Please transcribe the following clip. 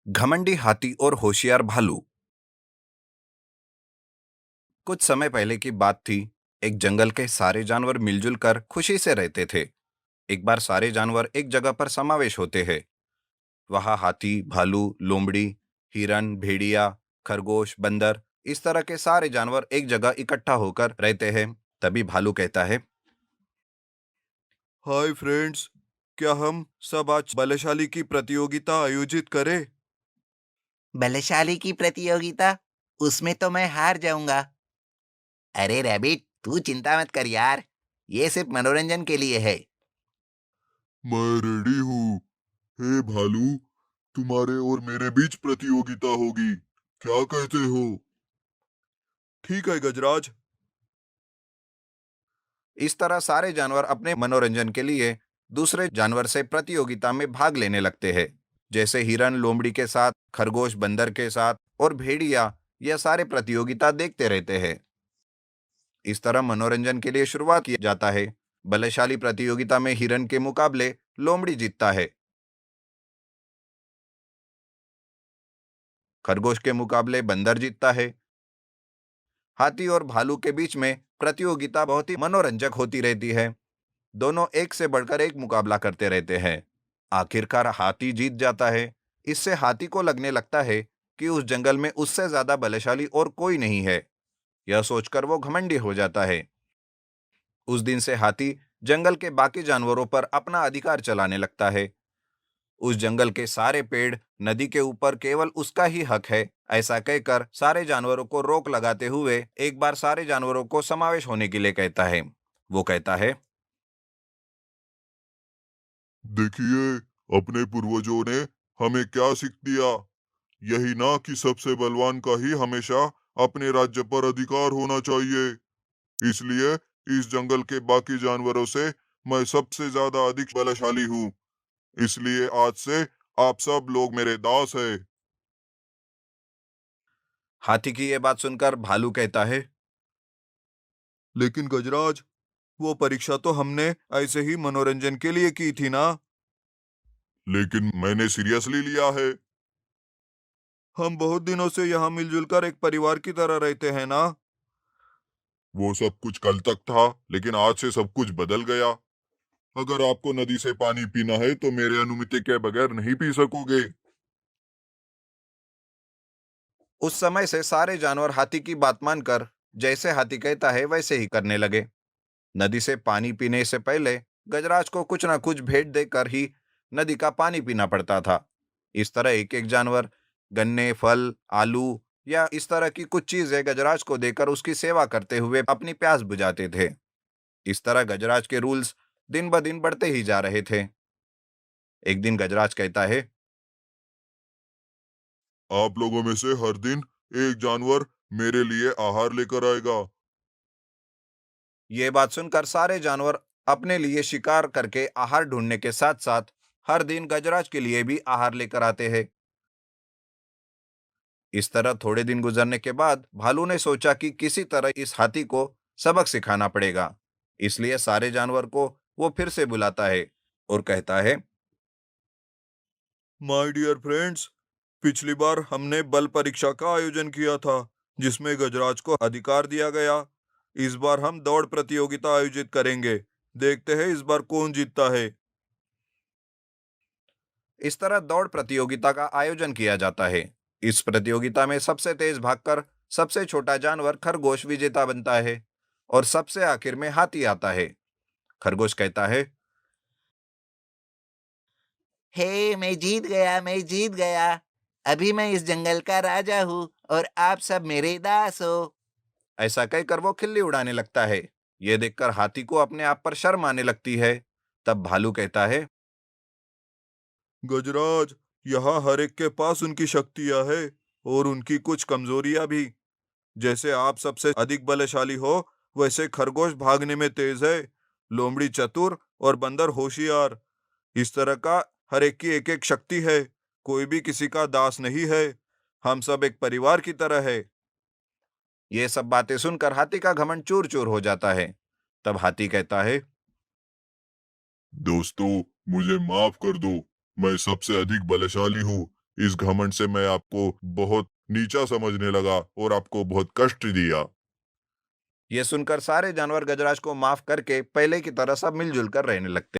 घमंडी हाथी और होशियार भालू। कुछ समय पहले की बात थी। एक जंगल के सारे जानवर मिलजुल कर खुशी से रहते थे। एक बार सारे जानवर एक जगह पर समावेश होते हैं। वहाँ हाथी, भालू, लोमड़ी, हिरन, भेड़िया, खरगोश, बंदर, इस तरह के सारे जानवर एक जगह इकट्ठा होकर रहते हैं। तभी भालू कहता है, हाय फ्रेंड्स, क्या हम सब आज बलशाली की प्रतियोगिता आयोजित करें? बलशाली की प्रतियोगिता? उसमें तो मैं हार जाऊंगा। अरे रैबिट, तू चिंता मत कर यार। ये सिर्फ मनोरंजन के लिए है। मैं रेडी हूँ। हे भालू, तुम्हारे और मेरे बीच प्रतियोगिता होगी। क्या कहते हो? ठीक है गजराज। इस तरह सारे जानवर अपने मनोरंजन के लिए दूसरे जानवर से प्रतियोगिता में भाग लेने लगते हैं। जैसे हिरन लोमड़ी के साथ, खरगोश बंदर के साथ और भेड़िया, यह सारे प्रतियोगिता देखते रहते हैं। इस तरह मनोरंजन के लिए शुरुआत किया जाता है। बलशाली प्रतियोगिता में हिरन के मुकाबले लोमड़ी जीतता है। खरगोश के मुकाबले बंदर जीतता है। हाथी और भालू के बीच में प्रतियोगिता बहुत ही मनोरंजक होती रहती है। दोनों एक से बढ़कर एक मुकाबला करते रहते हैं। आखिरकार हाथी जीत जाता है। इससे हाथी को लगने लगता है कि उस जंगल में उससे ज्यादा बलशाली और कोई नहीं है। यह सोचकर वो घमंडी हो जाता है। उस दिन से हाथी जंगल के बाकी जानवरों पर अपना अधिकार चलाने लगता है। उस जंगल के सारे पेड़, नदी के ऊपर केवल उसका ही हक है, ऐसा कहकर सारे जानवरों को रोक लगाते हुए एक बार सारे जानवरों को समावेश होने के लिए कहता है। वो कहता है, देखिए, अपने पूर्वजों ने हमें क्या सीख दिया। यही ना कि सबसे बलवान का ही हमेशा अपने राज्य पर अधिकार होना चाहिए। इसलिए इस जंगल के बाकी जानवरों से मैं सबसे ज्यादा अधिक बलशाली हूँ। इसलिए आज से आप सब लोग मेरे दास हैं। हाथी की यह बात सुनकर भालू कहता है, लेकिन गजराज, वो परीक्षा तो हमने ऐसे ही मनोरंजन के लिए की थी ना। लेकिन मैंने सीरियसली लिया है। हम बहुत दिनों से यहाँ मिलजुल कर एक परिवार की तरह रहते हैं ना। वो सब कुछ कल तक था, लेकिन आज से सब कुछ बदल गया। अगर आपको नदी से पानी पीना है तो मेरे अनुमति के बगैर नहीं पी सकोगे। उस समय से सारे जानवर हाथी की बात मानकर जैसे हाथी कहता है वैसे ही करने लगे। नदी से पानी पीने से पहले गजराज को कुछ ना कुछ भेंट देकर ही नदी का पानी पीना पड़ता था। इस तरह एक एक जानवर गन्ने, फल, आलू या इस तरह की कुछ चीजें गजराज को देकर उसकी सेवा करते हुए अपनी प्यास बुझाते थे। इस तरह गजराज के रूल्स दिन ब दिन बढ़ते ही जा रहे थे। एक दिन गजराज कहता है, आप लोगों में से हर दिन एक जानवर मेरे लिए आहार लेकर आएगा। ये बात सुनकर सारे जानवर अपने लिए शिकार करके आहार ढूंढने के साथ साथ हर दिन गजराज के लिए भी आहार लेकर आते हैं। इस तरह थोड़े दिन गुजरने के बाद भालू ने सोचा कि किसी तरह इस हाथी को सबक सिखाना पड़ेगा। इसलिए सारे जानवर को वो फिर से बुलाता है और कहता है, माय डियर फ्रेंड्स, पिछली बार हमने बल परीक्षा का आयोजन किया था, जिसमें गजराज को अधिकार दिया गया। इस बार हम दौड़ प्रतियोगिता आयोजित करेंगे। देखते हैं इस बार कौन जीतता है। इस तरह दौड़ प्रतियोगिता का आयोजन किया जाता है। इस प्रतियोगिता में सबसे तेज भागकर सबसे छोटा जानवर खरगोश विजेता बनता है और सबसे आखिर में हाथी आता है। खरगोश कहता है, हे, मैं जीत गया, मैं जीत गया। अभी मैं इस जंगल का राजा हूँ और आप सब मेरे दास हो। ऐसा कहकर वो खिल्ली उड़ाने लगता है। यह देखकर हाथी को अपने आप पर शर्म आने लगती है। तब भालू कहता है, गजराज, यहाँ हर एक के पास उनकी शक्तियां है और उनकी कुछ कमजोरियां भी। जैसे आप सबसे अधिक बलशाली हो, वैसे खरगोश भागने में तेज है, लोमड़ी चतुर और बंदर होशियार। इस तरह का हर एक की एक एक शक्ति है। कोई भी किसी का दास नहीं है। हम सब एक परिवार की तरह है। ये सब बातें सुनकर हाथी का घमंड चूर चूर हो जाता है। तब हाथी कहता है, दोस्तों, मुझे माफ कर दो। मैं सबसे अधिक बलशाली हूँ, इस घमंड से मैं आपको बहुत नीचा समझने लगा और आपको बहुत कष्ट दिया। ये सुनकर सारे जानवर गजराज को माफ करके पहले की तरह सब मिलजुल कर रहने लगते